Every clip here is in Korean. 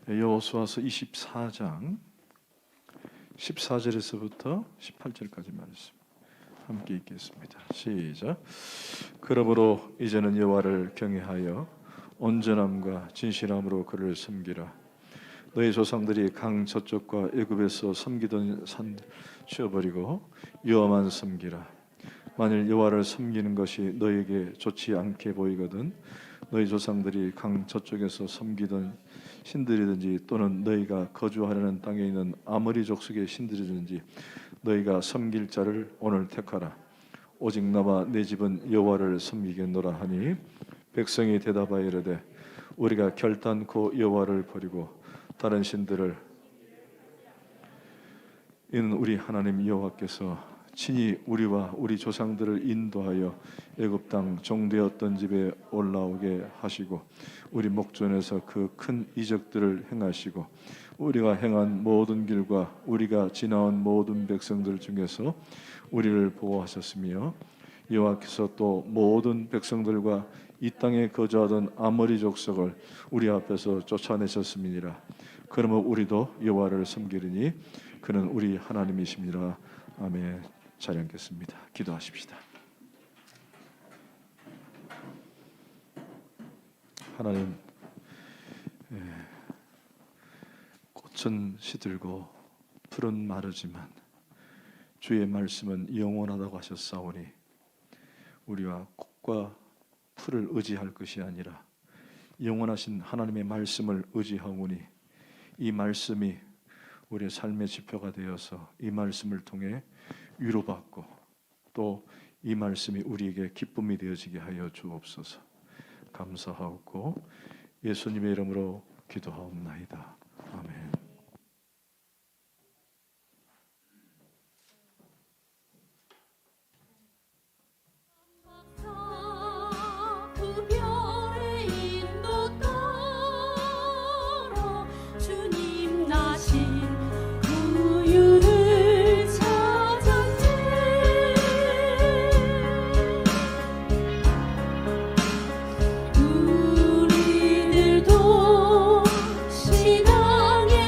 여호수아서 24장 14절에서부터 18절까지 말씀 함께 읽겠습니다. 시작. 그러므로 이제는 여호와를 경외하여 온전함과 진실함으로 그를 섬기라. 너희 조상들이 강 저쪽과 애굽에서 섬기던 산 치워버리고 여호와만 섬기라. 만일 여호와를 섬기는 것이 너에게 좋지 않게 보이거든 너희 조상들이 강 저쪽에서 섬기던 신들이든지 또는 너희가 거주하려는 땅에 있는 아모리 족속의 신들이든지 너희가 섬길 자를 오늘 택하라. 오직 나와 내 집은 여호와를 섬기겠노라 하니 백성이 대답하여 이르되 우리가 결단코 여호와를 버리고 다른 신들을 이는 우리 하나님 여호와께서 친히 우리와 우리 조상들을 인도하여 애굽 땅 종되었던 집에 올라오게 하시고 우리 목전에서 그 큰 이적들을 행하시고 우리가 행한 모든 길과 우리가 지나온 모든 백성들 중에서 우리를 보호하셨으며 여호와께서 또 모든 백성들과 이 땅에 거주하던 아모리 족속을 우리 앞에서 쫓아내셨음이니라. 그러면 우리도 여호와를 섬기리니 그는 우리 하나님이십니다. 아멘. 잘 읽겠습니다. 기도하십시다. 하나님, 꽃은 시들고 풀은 마르지만 주의 말씀은 영원하다고 하셨사오니 우리와 꽃과 풀을 의지할 것이 아니라 영원하신 하나님의 말씀을 의지하오니 이 말씀이 우리의 삶의 지표가 되어서 이 말씀을 통해 위로받고 또 이 말씀이 우리에게 기쁨이 되어지게 하여 주옵소서. 감사하고 예수님의 이름으로 기도하옵나이다. 아멘. 우리들도 신앙의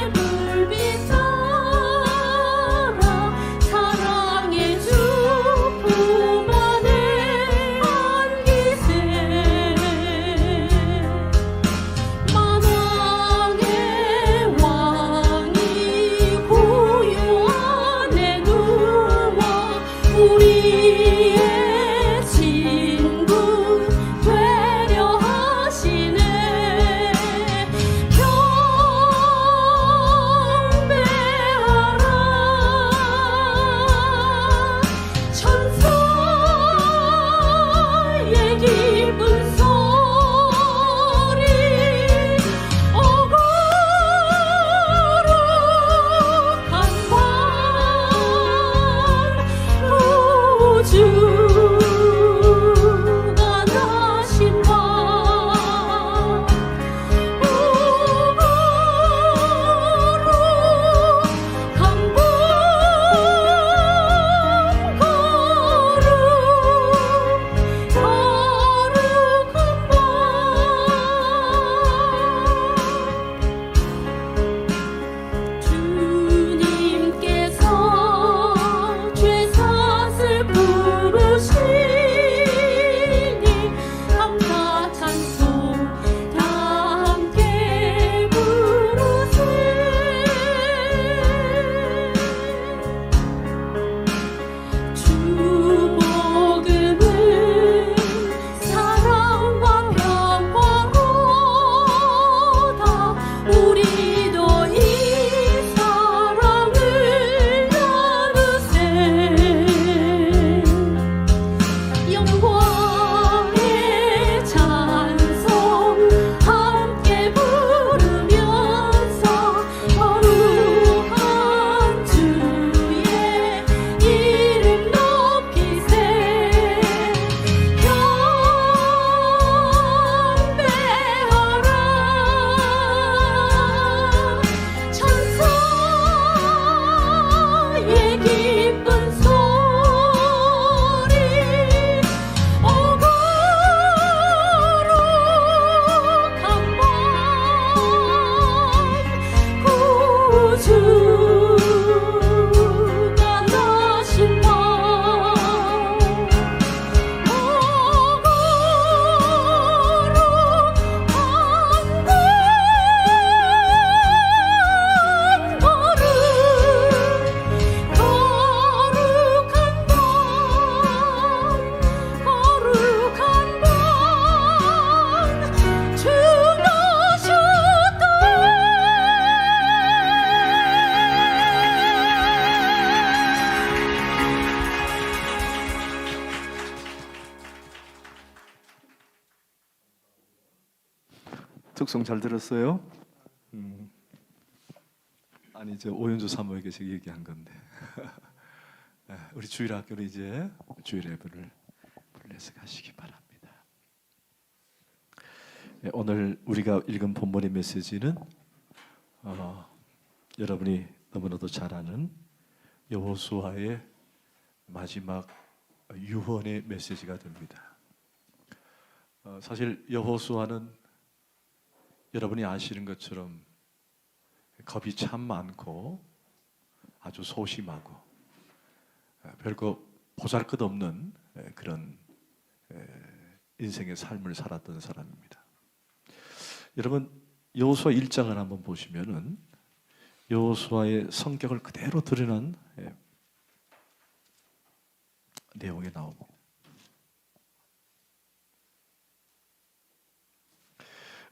특송 잘 들었어요? 아니 저 오윤주 사모에게 제가 얘기한 건데 우리 주일학교는 이제 주일 예배를 불러서 가시기 바랍니다. 오늘 우리가 읽은 본문의 메시지는 여러분이 너무나도 잘 아는 여호수아의 마지막 유언의 메시지가 됩니다. 사실 여호수아는 여러분이 아시는 것처럼 겁이 참 많고 아주 소심하고 별거 보잘것없는 그런 인생의 삶을 살았던 사람입니다. 여러분 여호수아 1장을 한번 보시면은 여호수아의 성격을 그대로 드러난 내용이 나옵니다.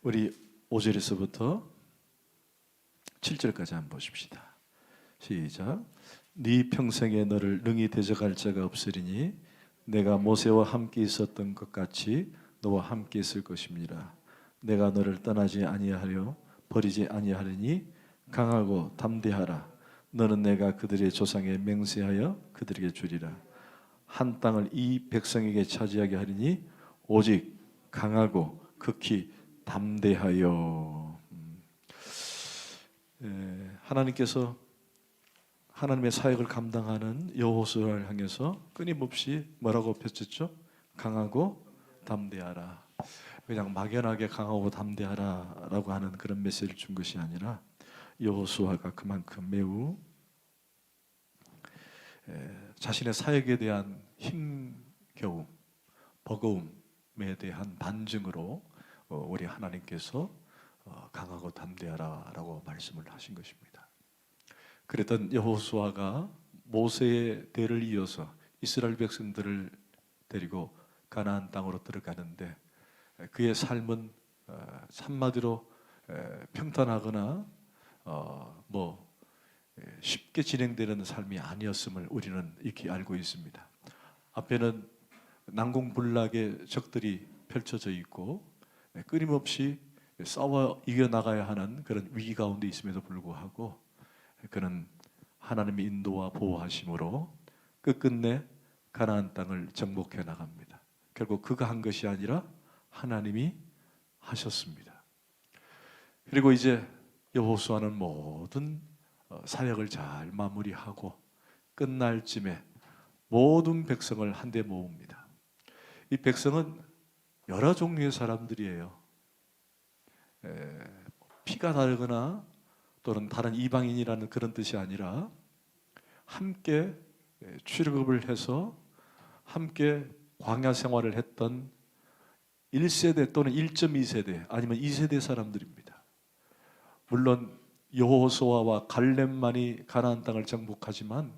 우리 5절에서부터 7절까지 한번 보십시다. 시작. 네 평생에 너를 능히 대적할 자가 없으리니 내가 모세와 함께 있었던 것 같이 너와 함께 있을 것입니다. 내가 너를 떠나지 아니하려 버리지 아니하리니 강하고 담대하라. 너는 내가 그들의 조상에 맹세하여 그들에게 주리라. 한 땅을 이 백성에게 차지하게 하리니 오직 강하고 극히 담대하여. 하나님께서 하나님의 사역을 감당하는 여호수아를 향해서 끊임없이 뭐라고 펼쳤죠? 강하고 담대하라. 그냥 막연하게 강하고 담대하라라고 하는 그런 메시지를 준 것이 아니라 여호수아가 그만큼 매우 자신의 사역에 대한 힘겨움, 버거움에 대한 반증으로 우리 하나님께서 강하고 담대하라라고 말씀을 하신 것입니다. 그랬던 여호수아가 모세의 대를 이어서 이스라엘 백성들을 데리고 가나안 땅으로 들어가는데 그의 삶은 한마디로 평탄하거나 쉽게 진행되는 삶이 아니었음을 우리는 익히 알고 있습니다. 앞에는 난공불락의 적들이 펼쳐져 있고 끊임없이 싸워 이겨나가야 하는 그런 위기 가운데 있음에도 불구하고 그는 하나님의 인도와 보호하심으로 끝끝내 가나안 땅을 정복해 나갑니다. 결국 그가 한 것이 아니라 하나님이 하셨습니다. 그리고 이제 여호수아는 모든 사역을 잘 마무리하고 끝날 쯤에 모든 백성을 한데 모읍니다. 이 백성은 여러 종류의 사람들이에요. 피가 다르거나 또는 다른 이방인이라는 그런 뜻이 아니라 함께 출애굽을 해서 함께 광야 생활을 했던 1세대 또는 1.2세대 아니면 2세대 사람들입니다. 물론 여호수아와 갈렙만이 가나안 땅을 정복하지만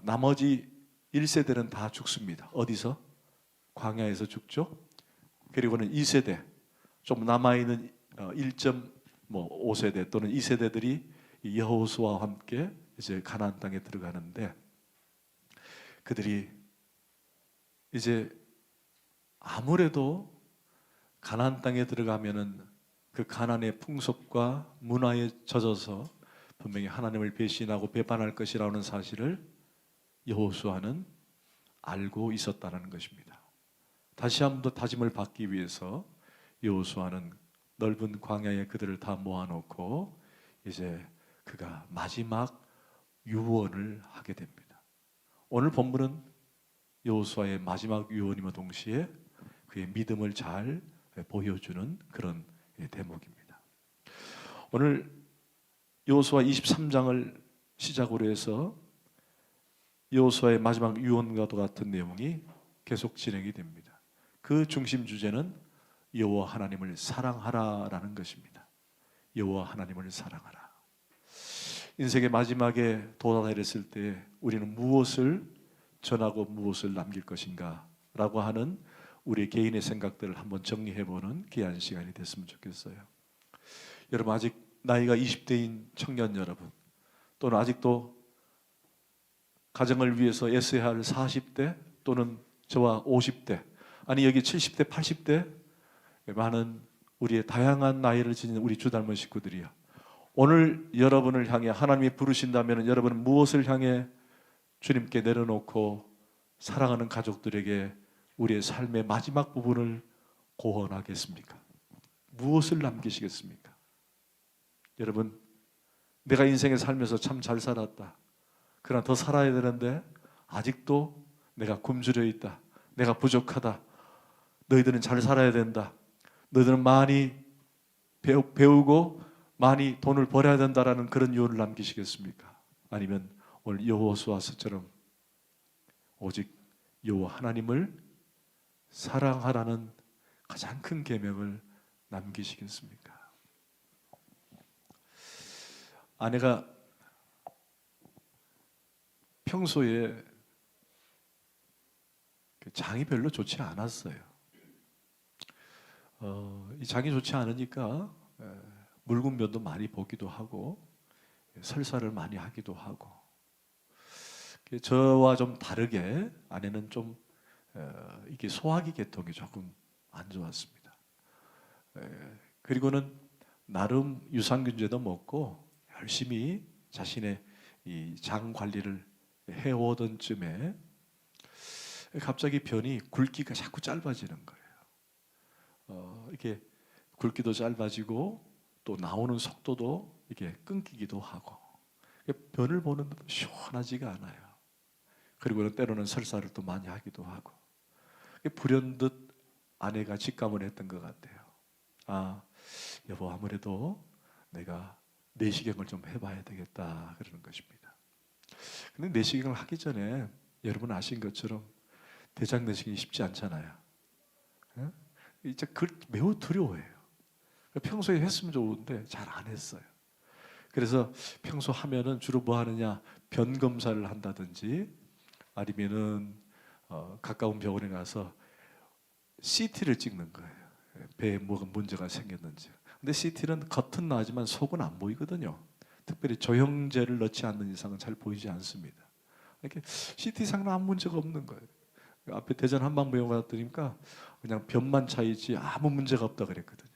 나머지 1세대는 다 죽습니다. 어디서? 광야에서 죽죠. 그리고는 2세대 좀 남아있는 1.5세대 또는 2세대들이 여호수아와 함께 이제 가나안 땅에 들어가는데 그들이 이제 아무래도 가나안 땅에 들어가면은 그 가나안의 풍속과 문화에 젖어서 분명히 하나님을 배신하고 배반할 것이라는 사실을 여호수아는 알고 있었다는 것입니다. 다시 한 번 더 다짐을 받기 위해서 여호수아는 넓은 광야에 그들을 다 모아놓고 이제 그가 마지막 유언을 하게 됩니다. 오늘 본문은 여호수아의 마지막 유언이며 동시에 그의 믿음을 잘 보여주는 그런 대목입니다. 오늘 여호수아 23장을 시작으로 해서 여호수아의 마지막 유언과도 같은 내용이 계속 진행이 됩니다. 그 중심 주제는 여호와 하나님을 사랑하라라는 것입니다. 여호와 하나님을 사랑하라. 인생의 마지막에 도달했을 때 우리는 무엇을 전하고 무엇을 남길 것인가 라고 하는 우리 개인의 생각들을 한번 정리해보는 귀한 시간이 됐으면 좋겠어요. 여러분 아직 나이가 20대인 청년 여러분 또는 아직도 가정을 위해서 애써야 할 40대 또는 저와 50대 아니 여기 70대 80대 많은 우리의 다양한 나이를 지닌 우리 주 닮은 식구들이요, 오늘 여러분을 향해 하나님이 부르신다면 여러분은 무엇을 향해 주님께 내려놓고 사랑하는 가족들에게 우리의 삶의 마지막 부분을 고언하겠습니까? 무엇을 남기시겠습니까? 여러분, 내가 인생에 살면서 참 잘 살았다, 그러나 더 살아야 되는데 아직도 내가 굶주려 있다, 내가 부족하다, 너희들은 잘 살아야 된다, 너희들은 많이 배우고 많이 돈을 벌어야 된다라는 그런 유언을 남기시겠습니까? 아니면 오늘 여호수아서처럼 오직 여호와 하나님을 사랑하라는 가장 큰 계명을 남기시겠습니까? 아내가 평소에 장이 별로 좋지 않았어요. 이 장이 좋지 않으니까 묽은 면도 많이 보기도 하고 설사를 많이 하기도 하고, 저와 좀 다르게 아내는 좀 이게 소화기 계통이 조금 안 좋았습니다. 그리고는 나름 유산균제도 먹고 열심히 자신의 이 장 관리를 해오던 쯤에 갑자기 변이 굵기가 자꾸 짧아지는 거예요. 이게 굵기도 짧아지고 또 나오는 속도도 이게 끊기기도 하고, 변을 보는데도 시원하지가 않아요. 그리고는 때로는 설사를 또 많이 하기도 하고, 불현듯 아내가 직감을 했던 것 같아요. 아, 여보, 아무래도 내가 내시경을 좀 해봐야 되겠다, 그러는 것입니다. 근데 내시경을 하기 전에 여러분 아신 것처럼 대장 내시경이 쉽지 않잖아요. 이제 매우 두려워해요. 평소에 했으면 좋은데 잘 안 했어요. 그래서 평소 하면은 주로 뭐 하느냐, 변 검사를 한다든지 아니면은 가까운 병원에 가서 CT를 찍는 거예요. 배에 뭐가 문제가 생겼는지. 근데 CT는 겉은 나지만 속은 안 보이거든요. 특별히 조형제를 넣지 않는 이상은 잘 보이지 않습니다. 이렇게 CT상은 아무 문제가 없는 거예요. 앞에 대전 한방병원 갔더니까 그냥 변만 차이지 아무 문제가 없다 그랬거든요.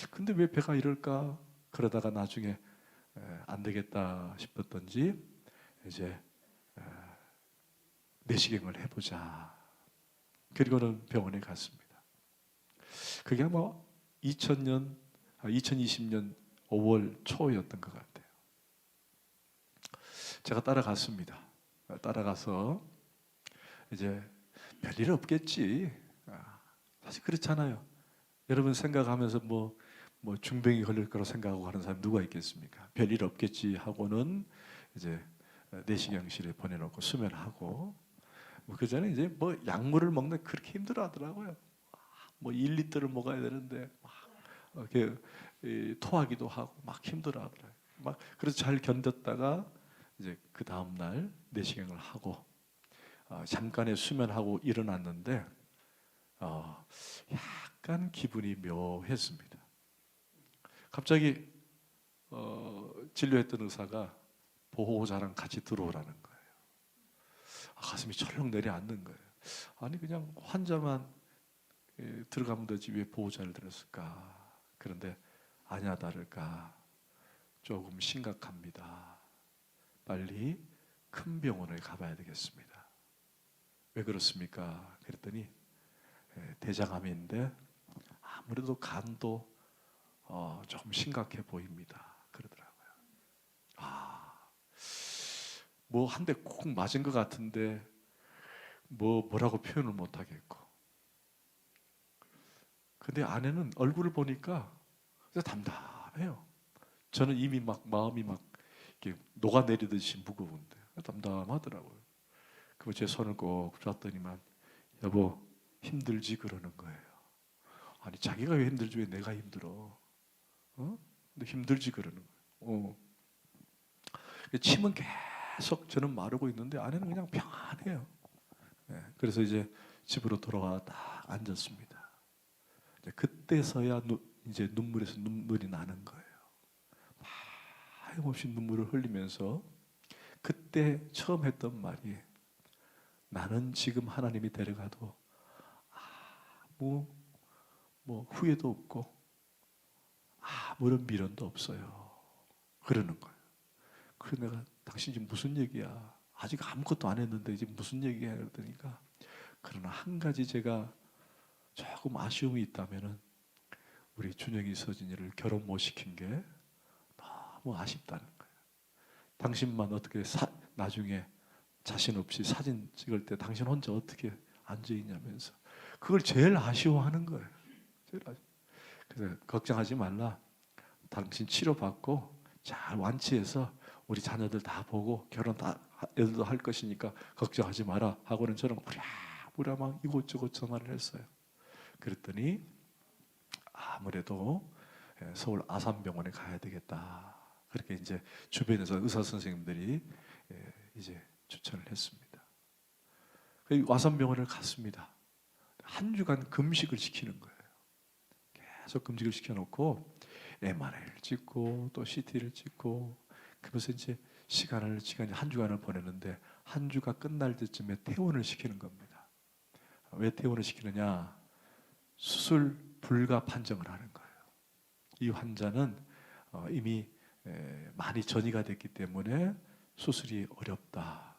근데 왜 배가 이럴까? 그러다가 나중에 안 되겠다 싶었던지 이제 내시경을 해보자. 그리고는 병원에 갔습니다. 그게 아마 2020년 5월 초였던 것 같아요. 제가 따라갔습니다. 따라가서 이제 별일 없겠지. 사실 그렇잖아요. 여러분 생각하면서 뭐 중병이 걸릴 거라고 생각하고 하는 사람 누가 있겠습니까? 별일 없겠지 하고는 이제 내시경실에 보내놓고 수면하고, 그 전에 이제 뭐 약물을 먹는 그렇게 힘들어하더라고요. 뭐 1리터를 먹어야 되는데 막 이렇게 토하기도 하고 막 힘들어하더라고요. 막 그래서 잘 견뎠다가 이제 그 다음 날 내시경을 하고 잠깐의 수면하고 일어났는데 약간 기분이 묘했습니다. 갑자기 진료했던 의사가 보호자랑 같이 들어오라는 거예요. 가슴이 철렁 내려앉는 거예요. 아니 그냥 환자만 들어가면 되지 왜 보호자를 들었을까? 그런데 아냐 다를까 조금 심각합니다. 빨리 큰 병원에 가봐야 되겠습니다. 왜 그렇습니까? 그랬더니 대장암인데 아무래도 간도 조금 심각해 보입니다. 그러더라고요. 뭐 한 대 콕 맞은 것 같은데 뭐라고 표현을 못 하겠고. 근데 아내는 얼굴을 보니까 담담해요. 저는 이미 막 마음이 막 이렇게 녹아내리듯이 무거운데 담담하더라고요. 그리고 제 손을 꼭 잡더니만 여보 힘들지 그러는 거예요. 아니 자기가 왜 힘들지 왜 내가 힘들어? 근데 힘들지 그러는 거예요. 침은 계속 저는 마르고 있는데 아내는 그냥 평안해요. 그래서 이제 집으로 돌아와 딱 앉았습니다. 그때서야 이제 눈물에서 눈물이 나는 거예요. 하염없이 눈물을 흘리면서 그때 처음 했던 말이 나는 지금 하나님이 데려가도 뭐 후회도 없고 아무런 미련도 없어요. 그러는 거예요. 그래서 내가 당신 지금 무슨 얘기야? 아직 아무것도 안 했는데 이제 무슨 얘기야? 그러니까 그러나 한 가지 제가 조금 아쉬움이 있다면은 우리 준영이 서진이를 결혼 못 시킨 게 너무 아쉽다는 거예요. 당신만 어떻게 나중에 자신 없이 사진 찍을 때 당신 혼자 어떻게 앉아 있냐면서 그걸 제일 아쉬워하는 거예요. 제일 그래서 걱정하지 말라. 당신 치료받고 잘 완치해서 우리 자녀들 다 보고 결혼 다 애들도 할 것이니까 걱정하지 마라 하고는 저는 부랴부랴 막 이곳저곳 전화를 했어요. 그랬더니 아무래도 서울 아산병원에 가야 되겠다. 그렇게 이제 주변에서 의사 선생님들이 이제 추천을 했습니다. 아산병원을 갔습니다. 한 주간 금식을 시키는 거예요. 계속 금식을 시켜놓고 MRI를 찍고 또 CT를 찍고 그러면서 이제 시간이 한 주간을 보내는데 한 주가 끝날 때쯤에 퇴원을 시키는 겁니다. 왜 퇴원을 시키느냐? 수술 불가 판정을 하는 거예요. 이 환자는 이미 많이 전이가 됐기 때문에 수술이 어렵다.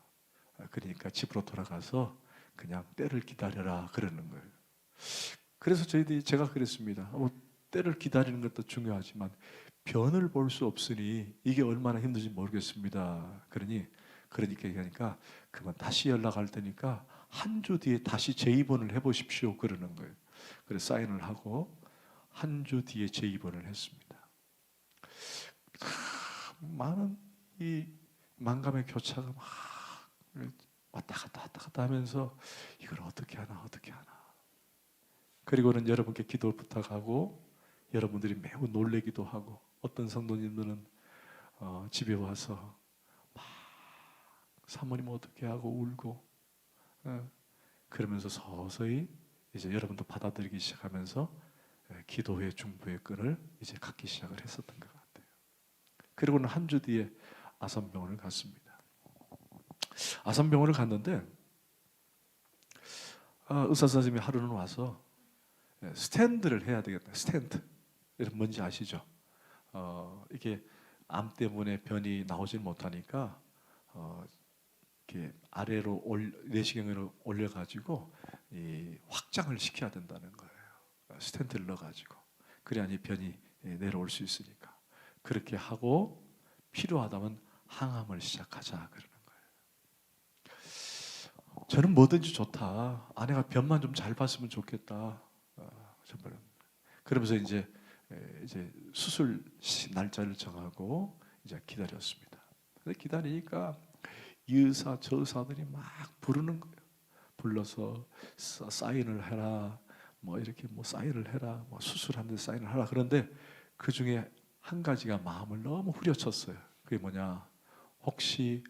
그러니까 집으로 돌아가서 그냥 때를 기다려라 그러는 거예요. 그래서 제가 그랬습니다. 때를 기다리는 것도 중요하지만 변을 볼 수 없으니 이게 얼마나 힘든지 모르겠습니다. 그러니까 얘기하니까 그만 다시 연락할 테니까 한 주 뒤에 다시 재입원을 해보십시오 그러는 거예요. 그래서 사인을 하고 한 주 뒤에 재입원을 했습니다. 많은 이 만감의 교차가 막 왔다 갔다 하면서 이걸 어떻게 하나. 그리고는 여러분께 기도 부탁하고 여러분들이 매우 놀래기도 하고 어떤 성도님들은 집에 와서 막 사모님 어떻게 하고 울고 그러면서 서서히 이제 여러분도 받아들이기 시작하면서 기도의 중보의 끈을 이제 갖기 시작을 했었던 것 같아요. 그리고는 한 주 뒤에 아산병원을 갔습니다. 아산병원을 갔는데 의사 선생님이 하루는 와서 스탠드를 해야 되겠다. 스탠드. 여러분 뭔지 아시죠? 이게 암 때문에 변이 나오질 못하니까 이렇게 아래로 내시경으로 올려가지고 확장을 시켜야 된다는 거예요. 스탠드를 넣어가지고 그래야 이 변이 내려올 수 있으니까 그렇게 하고 필요하다면 항암을 시작하자 그러는 거예요. 저는 뭐든지 좋다. 아내가 변만 좀 잘 봤으면 좋겠다. 정말. 그러면서 이제 수술 날짜를 정하고 이제 기다렸습니다. 기다리니까 이 의사 저 의사들이 막 부르는 거예요. 불러서 사인을 해라, 뭐 이렇게 뭐 사인을 해라, 뭐 수술하는데 사인을 하라. 그런데 그 중에 한 가지가 마음을 너무 후려쳤어요. 그게 뭐냐? 혹시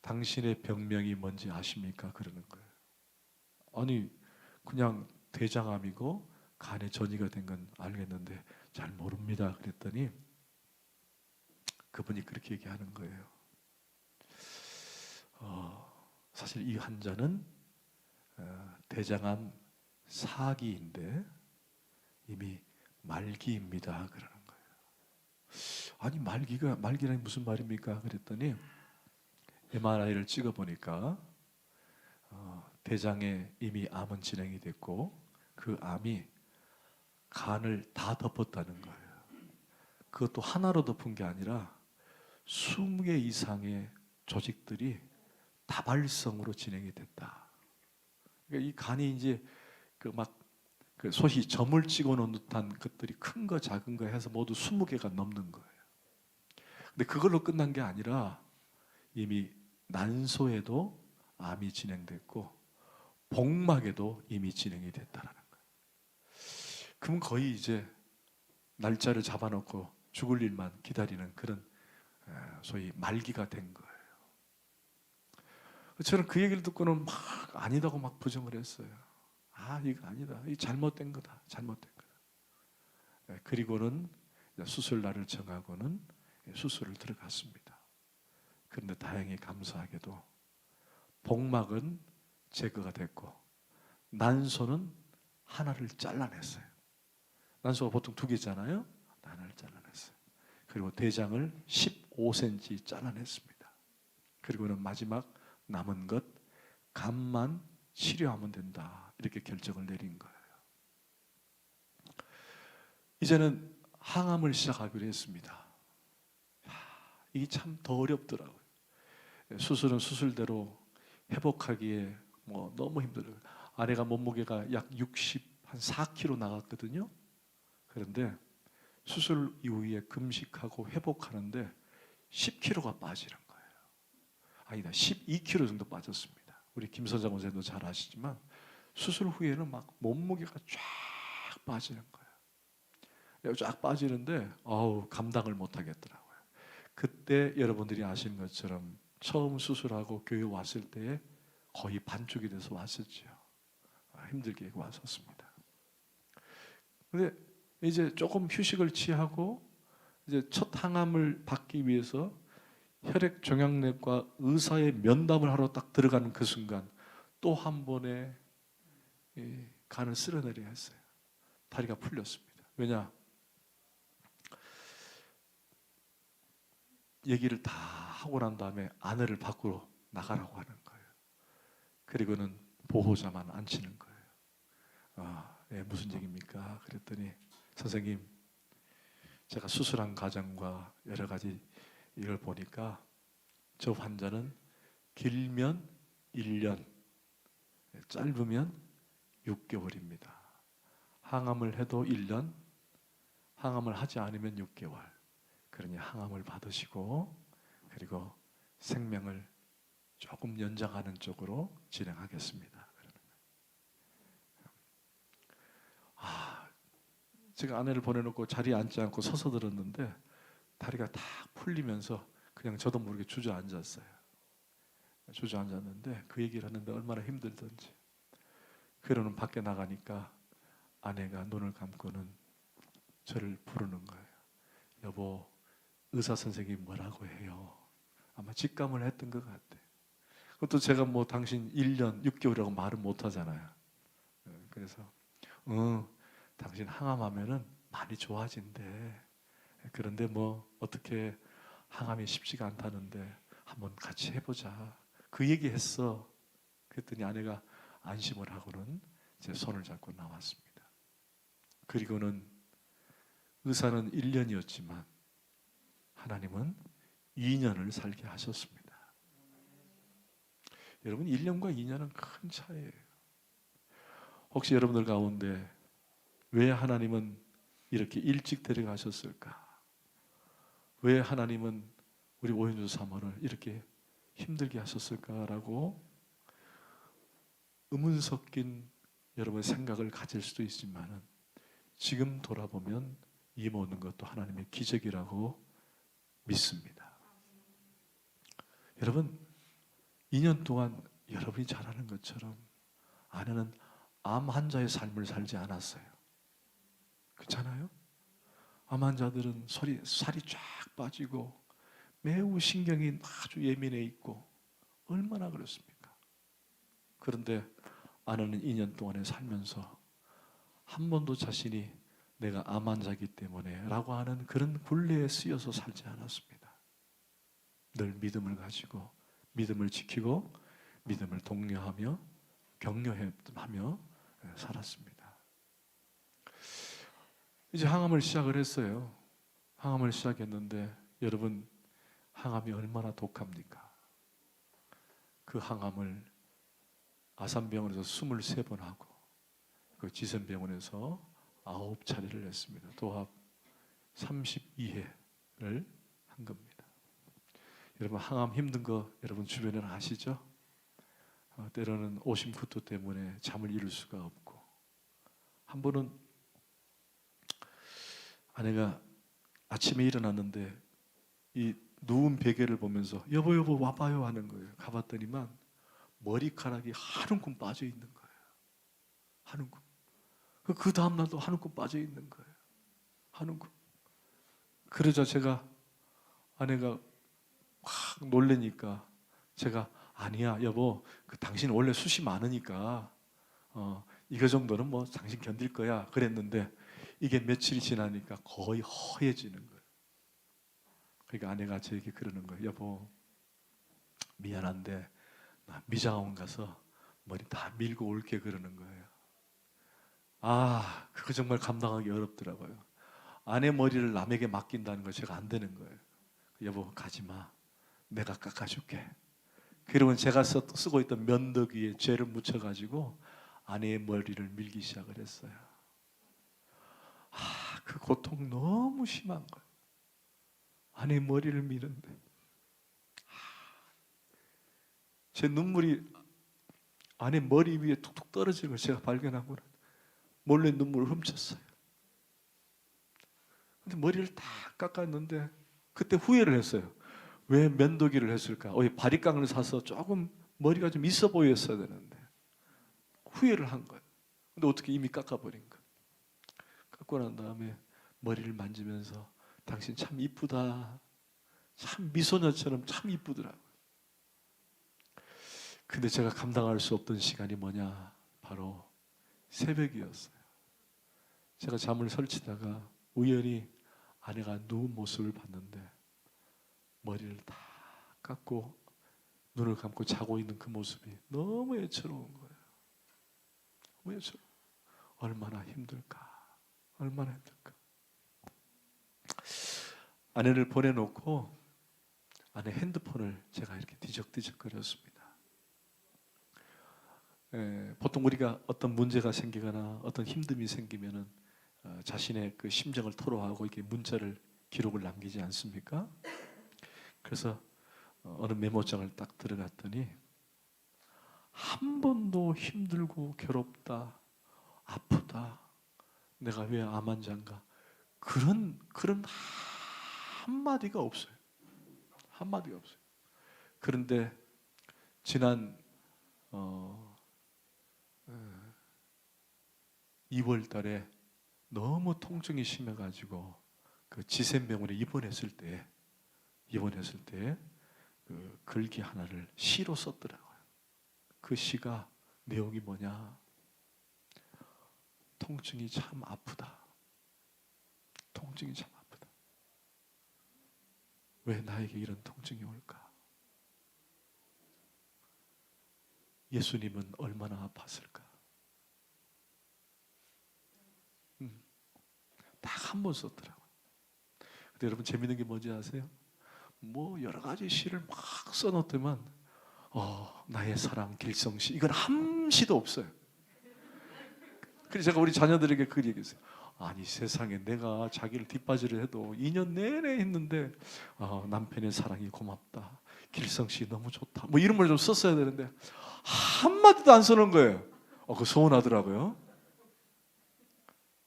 당신의 병명이 뭔지 아십니까? 그러는 거예요. 아니 그냥 대장암이고 간에 전이가 된 건 알겠는데 잘 모릅니다. 그랬더니 그분이 그렇게 얘기하는 거예요. 사실 이 환자는 대장암 4기인데 이미 말기입니다. 그러는 거예요. 아니 말기라니 무슨 말입니까? 그랬더니 MRI를 찍어보니까 대장에 이미 암은 진행이 됐고 그 암이 간을 다 덮었다는 거예요. 그것도 하나로 덮은 게 아니라 20개 이상의 조직들이 다발성으로 진행이 됐다. 그러니까 이 간이 이제 그 소위 점을 찍어 놓은 듯한 것들이 큰 거 작은 거 해서 모두 20개가 넘는 거예요. 근데 그걸로 끝난 게 아니라 이미 난소에도 암이 진행됐고 복막에도 이미 진행이 됐다라는 거예요. 그럼 거의 이제 날짜를 잡아놓고 죽을 일만 기다리는 그런 소위 말기가 된 거예요. 저는 그 얘기를 듣고는 막 아니다고 막 부정을 했어요. 이거 아니다. 이 잘못된 거다. 그리고는 수술 날을 정하고는 수술을 들어갔습니다. 그런데 다행히 감사하게도 복막은 제거가 됐고 난소는 하나를 잘라냈어요. 난소가 보통 2개잖아요. 난을 잘라냈어요. 그리고 대장을 15cm 잘라냈습니다. 그리고는 마지막 남은 것 간만 치료하면 된다, 이렇게 결정을 내린 거예요. 이제는 항암을 시작하기로 했습니다. 이게 참 더 어렵더라고요. 수술은 수술대로 회복하기에 너무 힘들어요. 아내가 몸무게가 약 60, 한 4kg 나갔거든요. 그런데 수술 이후에 금식하고 회복하는데 10kg가 빠지는 거예요. 아니다, 12kg 정도 빠졌습니다. 우리 김선장 원장님도 잘 아시지만 수술 후에는 막 몸무게가 쫙 빠지는 거예요. 쫙 빠지는데 감당을 못 하겠더라고요. 그때 여러분들이 아시는 것처럼 처음 수술하고 교회 왔을 때에 거의 반쪽이 돼서 왔었죠. 힘들게 왔었습니다. 근데 이제 조금 휴식을 취하고 이제 첫 항암을 받기 위해서 혈액종양내과 의사의 면담을 하러 딱 들어가는 그 순간 또 한 번의 간을 쓸어내려야 했어요. 다리가 풀렸습니다. 왜냐? 얘기를 다 하고 난 다음에 아내를 밖으로 나가라고 하는 거예요. 그리고는 보호자만 앉히는 거예요. 무슨 얘기입니까? 그랬더니 선생님, 제가 수술한 과정과 여러 가지 이걸 보니까 저 환자는 길면 1년, 짧으면 6개월입니다. 항암을 해도 1년, 항암을 하지 않으면 6개월. 그러니 항암을 받으시고 그리고 생명을 조금 연장하는 쪽으로 진행하겠습니다. 제가 아내를 보내놓고 자리에 앉지 않고 서서 들었는데 다리가 다 풀리면서 그냥 저도 모르게 주저앉았어요. 주저앉았는데 그 얘기를 하는데 얼마나 힘들던지. 그러는 밖에 나가니까 아내가 눈을 감고는 저를 부르는 거예요. 여보, 의사 선생님이 뭐라고 해요? 아마 직감을 했던 것 같아. 그것도 제가 당신 1년 6개월이라고 말은 못 하잖아요. 그래서 당신 항암하면은 많이 좋아진대. 그런데 어떻게 항암이 쉽지가 않다는데 한번 같이 해보자. 그 얘기했어. 그랬더니 아내가 안심을 하고는 제 손을 잡고 나왔습니다. 그리고는 의사는 1년이었지만 하나님은 2년을 살게 하셨습니다. 여러분, 1년과 2년은 큰 차이예요. 혹시 여러분들 가운데 왜 하나님은 이렇게 일찍 데려가셨을까? 왜 하나님은 우리 오현주 사모를 이렇게 힘들게 하셨을까라고 의문 섞인 여러분 생각을 가질 수도 있지만은 지금 돌아보면 이 모든 것도 하나님의 기적이라고 믿습니다. 여러분, 2년 동안 여러분이 잘 아는 것처럼 아내는 암 환자의 삶을 살지 않았어요. 그렇잖아요? 암 환자들은 살이 쫙 빠지고 매우 신경이 아주 예민해 있고 얼마나 그렇습니까? 그런데 아내는 2년 동안에 살면서 한 번도 자신이 내가 암 환자이기 때문에 라고 하는 그런 굴레에 쓰여서 살지 않았습니다. 늘 믿음을 가지고 믿음을 지키고 믿음을 독려하며 격려하며 살았습니다. 이제 항암을 시작을 했어요. 항암을 시작했는데 여러분, 항암이 얼마나 독합니까? 그 항암을 아산병원에서 23번 하고 그 지선병원에서 9차례를 했습니다. 도합 32회를 한 겁니다. 여러분, 항암 힘든 거 여러분 주변에는 아시죠? 때로는 오심쿠투 때문에 잠을 이룰 수가 없고, 한 번은 아내가 아침에 일어났는데 이 누운 베개를 보면서 여보 와봐요 하는 거예요. 가봤더니만 머리카락이 한 움큼 빠져 있는 거예요. 한 움큼. 그 다음날도 한 움큼 빠져 있는 거예요. 한 움큼. 그러자 제가 아내가 확 놀래니까 제가 아니야 여보, 당신 원래 숱이 많으니까 이거 정도는 당신 견딜 거야 그랬는데 이게 며칠이 지나니까 거의 허해지는 거예요. 그러니까 아내가 저에게 그러는 거예요. 여보, 미안한데 나 미장원 가서 머리 다 밀고 올게, 그러는 거예요. 아, 그거 정말 감당하기 어렵더라고요. 아내 머리를 남에게 맡긴다는 거 제가 안 되는 거예요. 여보, 가지 마. 내가 깎아줄게. 그러면 제가 쓰고 있던 면도기에 죄를 묻혀가지고 아내의 머리를 밀기 시작을 했어요. 아, 그 고통 너무 심한 거예요. 아내의 머리를 미는데 제 눈물이 아내 머리 위에 툭툭 떨어지는 걸 제가 발견하고 몰래 눈물을 훔쳤어요. 근데 머리를 다 깎았는데 그때 후회를 했어요. 왜 면도기를 했을까? 바리깡을 사서 조금 머리가 좀 있어 보였어야 되는데 후회를 한 거예요. 근데 어떻게 이미 깎아버린 거예요. 깎고 난 다음에 머리를 만지면서 당신 참 이쁘다, 참 미소녀처럼 참 이쁘더라고요. 근데 제가 감당할 수 없던 시간이 뭐냐, 바로 새벽이었어요. 제가 잠을 설치다가 우연히 아내가 누운 모습을 봤는데 머리를 다 깎고 눈을 감고 자고 있는 그 모습이 너무 애처로운 거예요. 너무 애처로워. 얼마나 힘들까, 얼마나 힘들까. 아내를 보내놓고 아내 핸드폰을 제가 이렇게 뒤적뒤적거렸습니다. 보통 우리가 어떤 문제가 생기거나 어떤 힘듦이 생기면은 자신의 그 심정을 토로하고 이렇게 문자를 기록을 남기지 않습니까? 그래서 어느 메모장을 딱 들어갔더니 한 번도 힘들고 괴롭다, 아프다, 내가 왜 암 환자인가, 그런 한마디가 없어요. 한마디가 없어요. 그런데 지난 2월 달에 너무 통증이 심해가지고 그 지샘병원에 입원했을 때 그 글귀 하나를 시로 썼더라고요. 그 시가 내용이 뭐냐, 통증이 참 아프다. 통증이 참 아프다. 왜 나에게 이런 통증이 올까? 예수님은 얼마나 아팠을까? 딱 한 번 썼더라고요. 근데 여러분 재밌는 게 뭔지 아세요? 뭐 여러 가지 시를 막 써놓더만 나의 사랑 길성시, 이건 한 시도 없어요. 그래서 제가 우리 자녀들에게 그 얘기했어요. 아니 세상에, 내가 자기를 뒷바지를 해도 2년 내내 했는데 남편의 사랑이 고맙다, 길성시 너무 좋다, 뭐 이런 걸 좀 썼어야 되는데 한마디도 안 써놓은 거예요. 그거 서운하더라고요.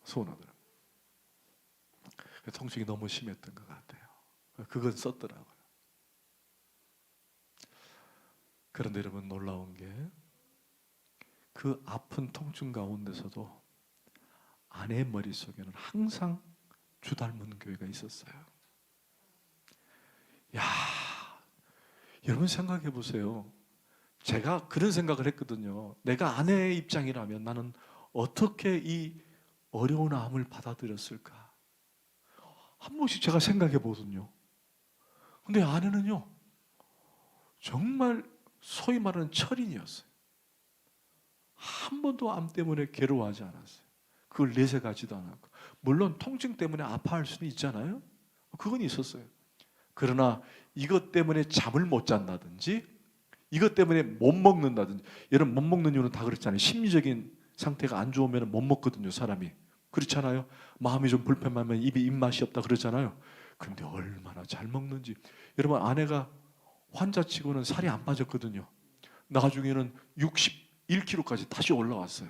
서운하더라고요. 통증이 너무 심했던 것 같아요. 그건 썼더라고요. 그런데 여러분, 놀라운 게 그 아픈 통증 가운데서도 아내의 머릿속에는 항상 주 닮은 교회가 있었어요. 야, 여러분 생각해 보세요. 제가 그런 생각을 했거든요. 내가 아내의 입장이라면 나는 어떻게 이 어려운 암을 받아들였을까? 한 번씩 제가 생각해 보거든요. 근데 아내는요, 정말 소위 말하는 철인이었어요. 한 번도 암 때문에 괴로워하지 않았어요. 그걸 내세가지도 않았고, 물론 통증 때문에 아파할 수는 있잖아요. 그건 있었어요. 그러나 이것 때문에 잠을 못 잔다든지, 이것 때문에 못 먹는다든지, 여러분 못 먹는 이유는 다 그렇잖아요. 심리적인 상태가 안 좋으면 못 먹거든요, 사람이. 그렇잖아요. 마음이 좀 불편하면 입에 입맛이 없다 그러잖아요. 근데 얼마나 잘 먹는지. 여러분, 아내가 환자치고는 살이 안 빠졌거든요. 나중에는 61kg까지 다시 올라왔어요.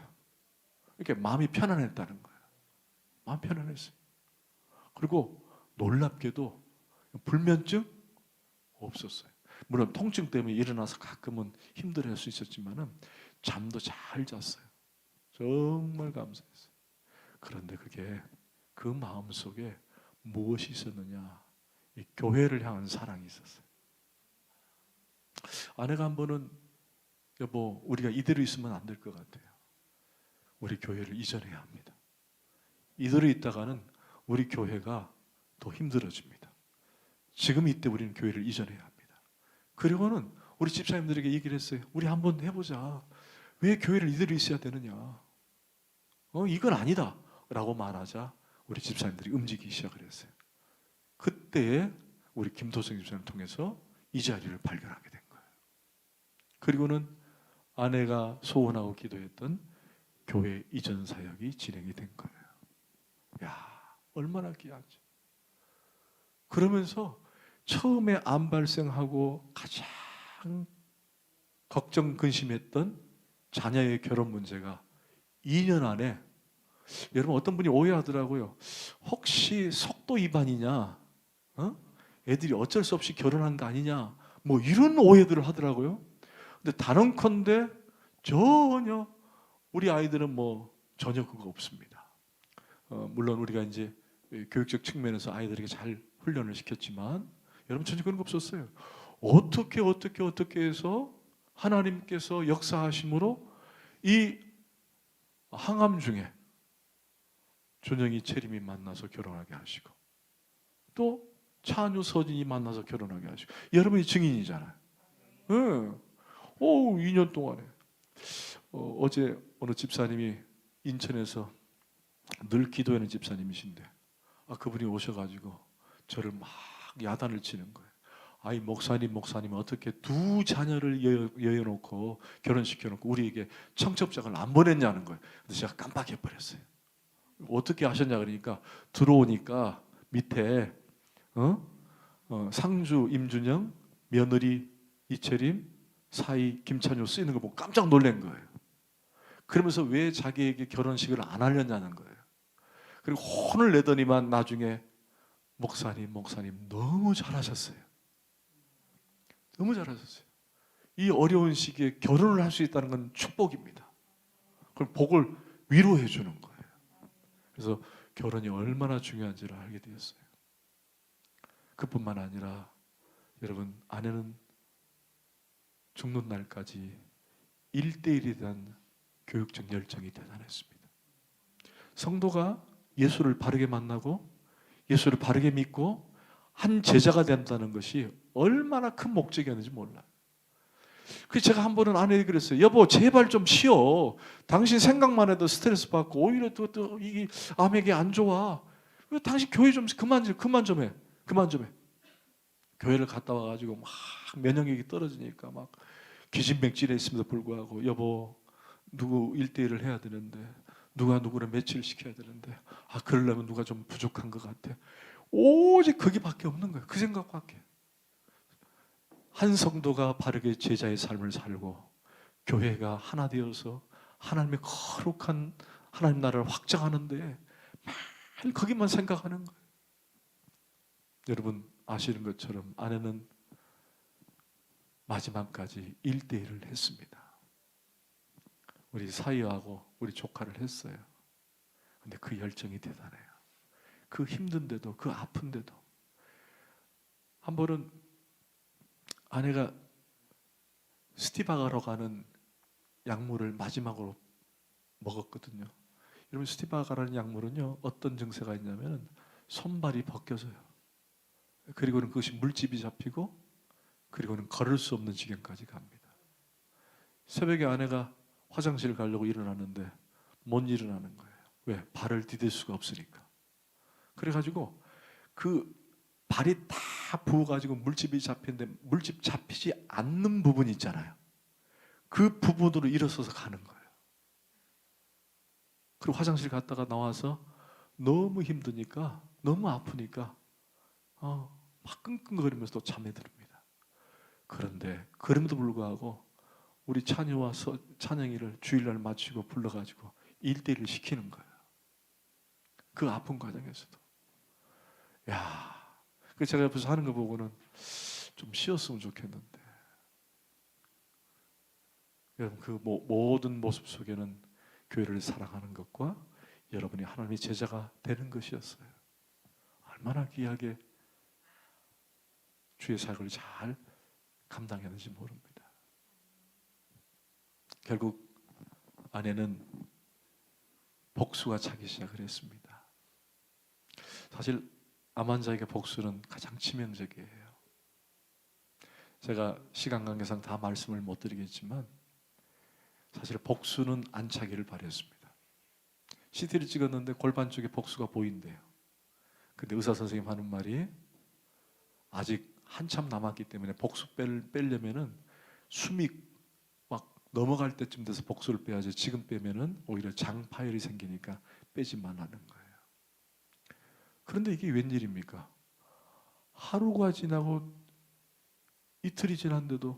이렇게 마음이 편안했다는 거예요. 마음 편안했어요. 그리고 놀랍게도 불면증 없었어요. 물론 통증 때문에 일어나서 가끔은 힘들어할 수 있었지만은 잠도 잘 잤어요. 정말 감사했어요. 그런데 그게 그 마음 속에 무엇이 있었느냐? 이 교회를 향한 사랑이 있었어요. 아내가 한 번은, 여보, 우리가 이대로 있으면 안 될 것 같아요. 우리 교회를 이전해야 합니다. 이대로 있다가는 우리 교회가 더 힘들어집니다. 지금 이때 우리는 교회를 이전해야 합니다. 그리고는 우리 집사님들에게 얘기를 했어요. 우리 한번 해보자. 왜 교회를 이대로 있어야 되느냐? 이건 아니다 라고 말하자 우리 집사님들이 움직이기 시작을 했어요. 그때 우리 김도성 집사님을 통해서 이 자리를 발견하게 된 거예요. 그리고는 아내가 소원하고 기도했던 교회 이전 사역이 진행이 된 거예요. 야, 얼마나 귀하지. 그러면서 처음에 암 발생하고 가장 걱정 근심했던 자녀의 결혼 문제가 2년 안에, 여러분 어떤 분이 오해하더라고요. 혹시 속도 위반이냐? 애들이 어쩔 수 없이 결혼한 거 아니냐? 뭐 이런 오해들을 하더라고요. 근데 단언컨대 전혀 우리 아이들은 뭐 전혀 그거 없습니다. 물론 우리가 이제 교육적 측면에서 아이들에게 잘 훈련을 시켰지만 여러분 전혀 그런 거 없었어요. 어떻게 해서 하나님께서 역사하심으로 이 항암 중에 준영이 채림이 만나서 결혼하게 하시고 또 차뉴 서진이 만나서 결혼하게 하시고 여러분이 증인이잖아요. 네. 2년 동안에 어제 어느 집사님이 인천에서 늘 기도하는 집사님이신데 그분이 오셔가지고 저를 막 야단을 치는 거예요. 아이 목사님 어떻게 두 자녀를 여여놓고 결혼시켜놓고 우리에게 청첩장을 안 보냈냐는 거예요. 그래서 제가 깜빡해버렸어요. 어떻게 하셨냐 그러니까 들어오니까 밑에 상주 임준영, 며느리 이채림, 사위 김찬효 쓰이는 거 보고 깜짝 놀란 거예요. 그러면서 왜 자기에게 결혼식을 안 하려냐는 거예요. 그리고 혼을 내더니만 나중에 목사님 너무 잘하셨어요. 너무 잘하셨어요. 이 어려운 시기에 결혼을 할 수 있다는 건 축복입니다. 그럼 복을 위로해 주는 거예요. 그래서 결혼이 얼마나 중요한지를 알게 되었어요. 그뿐만 아니라 여러분 아내는 죽는 날까지 1대1에 대한 교육적 열정이 대단했습니다. 성도가 예수를 바르게 만나고 예수를 바르게 믿고 한 제자가 된다는 것이 얼마나 큰 목적이었는지 몰라요. 그래서 제가 한 번은 아내에게 그랬어요. 여보 제발 좀 쉬어. 당신 생각만 해도 스트레스 받고 오히려 또 이게 암에게 안 좋아. 왜 당신 교회 좀 그만 좀 해. 교회를 갔다 와가지고 막 면역력이 떨어지니까 막 기진맥진해 있음에도 불구하고 여보 누구 1대1을 해야 되는데 누가 누구를 매치를 시켜야 되는데 그러려면 누가 좀 부족한 것 같아. 오직 거기밖에 없는 거예요. 그 생각밖에. 한 성도가 바르게 제자의 삶을 살고 교회가 하나 되어서 하나님의 거룩한 하나님 나라를 확장하는데 매일 거기만 생각하는 거예요. 여러분 아시는 것처럼 아내는 마지막까지 1대1을 했습니다. 우리 사위하고 우리 조카를 했어요. 근데 그 열정이 대단해요. 그 힘든데도 그 아픈데도 한 번은 아내가 스티바가로 가는 약물을 마지막으로 먹었거든요. 여러분 스티바가라는 약물은요 어떤 증세가 있냐면 손발이 벗겨져요. 그리고는 그것이 물집이 잡히고 그리고는 걸을 수 없는 지경까지 갑니다. 새벽에 아내가 화장실 가려고 일어났는데 못 일어나는 거예요. 왜? 발을 디딜 수가 없으니까. 그래가지고 그 발이 다 부어가지고 물집이 잡히는데 물집 잡히지 않는 부분이 있잖아요. 그 부분으로 일어서서 가는 거예요. 그리고 화장실 갔다가 나와서 너무 힘드니까 너무 아프니까 막 끙끙거리면서 또 잠에 듭니다. 그런데 그럼에도 불구하고 우리 찬이와 찬영이를 주일날 마치고 불러가지고 1대1을 시키는 거예요. 그 아픈 과정에서도. 그래서 제가 옆에서 하는 거 보고는 좀 쉬었으면 좋겠는데. 여러분 그 모든 모습 속에는 교회를 사랑하는 것과 여러분이 하나님의 제자가 되는 것이었어요. 얼마나 귀하게 주의 사역을 잘 감당했는지 모릅니다. 결국 아내는 복수가 차기 시작을 했습니다. 사실 암 환자에게 복수는 가장 치명적이에요. 제가 시간 관계상 다 말씀을 못 드리겠지만 사실 복수는 안 차기를 바랬습니다. CT를 찍었는데 골반 쪽에 복수가 보인대요. 근데 의사 선생님 하는 말이 아직 한참 남았기 때문에 복수 빼려면은 숨이 막 넘어갈 때쯤 돼서 복수를 빼야지, 지금 빼면은 오히려 장파열이 생기니까 빼지 말라는 거예요. 그런데 이게 웬일입니까? 하루가 지나고 이틀이 지났는데도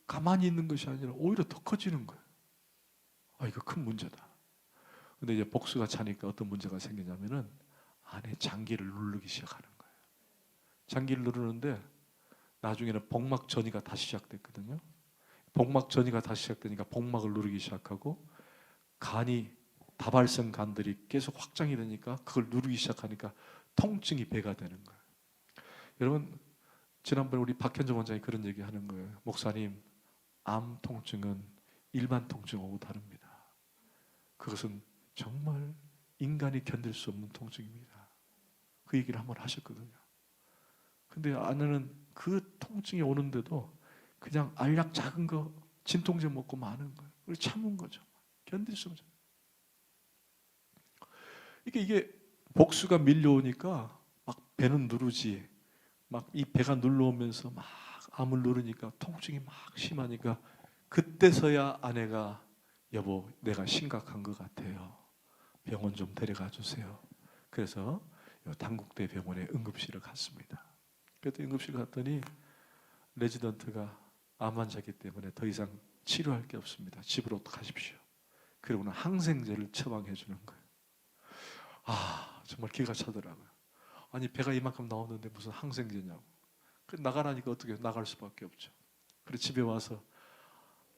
가만히 있는 것이 아니라 오히려 더 커지는 거예요. 아, 이거 큰 문제다. 근데 이제 복수가 차니까 어떤 문제가 생기냐면은 안에 장기를 누르기 시작하는 거예요. 장기를 누르는데 나중에는 복막 전이가 다시 시작됐거든요. 복막 전이가 다시 시작되니까 복막을 누르기 시작하고 간이, 다발성 간들이 계속 확장이 되니까 그걸 누르기 시작하니까 통증이 배가 되는 거예요. 여러분, 지난번에 우리 박현정 원장이 그런 얘기 하는 거예요. 목사님, 암 통증은 일반 통증하고 다릅니다. 그것은 정말 인간이 견딜 수 없는 통증입니다. 그 얘기를 한번 하셨거든요. 근데 아내는 그 통증이 오는데도 그냥 알약 작은 거 진통제 먹고 마는 거예요. 그걸 참은 거죠. 견딜 수 없죠. 이게 복수가 밀려오니까 막 배는 누르지, 막 이 배가 눌러오면서 막 암을 누르니까 통증이 막 심하니까 그때서야 아내가 여보, 내가 심각한 것 같아요. 병원 좀 데려가 주세요. 그래서 단국대 병원에 응급실을 갔습니다. 그때 응급실 갔더니 레지던트가 암 환자이기 때문에 더 이상 치료할 게 없습니다. 집으로 가십시오. 그리고는 항생제를 처방해 주는 거예요. 아, 정말 기가 차더라고요. 아니, 배가 이만큼 나오는데 무슨 항생제냐고. 나가라니까 어떻게 나갈 수밖에 없죠. 그래서 집에 와서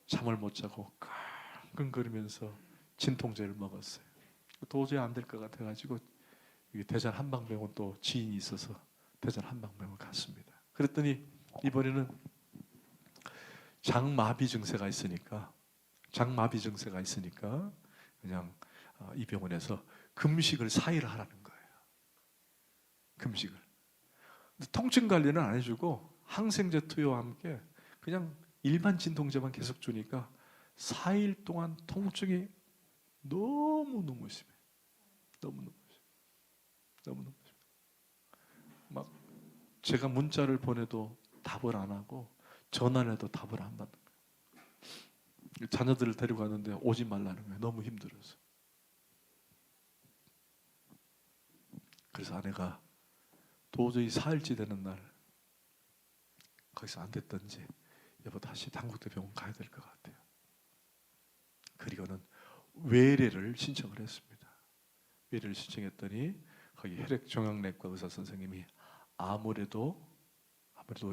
잠을 못 자고 끙끙거리면서 진통제를 먹었어요. 도저히 안 될 것 같아가지고 대전 한방병원 또 지인이 있어서 대전 한방병원 갔습니다. 그랬더니 이번에는 장마비 증세가 있으니까 그냥 이 병원에서 금식을 4일 하라는 거예요. 금식을. 통증 관리는 안 해주고 항생제 투여와 함께 그냥 일반 진통제만 계속 주니까 4일 동안 통증이 너무너무 심해. 너무너무 심해. 막 제가 문자를 보내도 답을 안 하고 전화를 해도 답을 안 받는 거예요. 자녀들을 데리고 가는데 오지 말라는 거예요. 너무 힘들어서. 그래서 아내가 도저히 4일째 되는 날 거기서 안 됐던지 여보 다시 단국대 병원 가야 될 것 같아요. 그리고는 외래를 신청을 했습니다. 외래를 신청했더니 거기 혈액종양내과 의사 선생님이 아무래도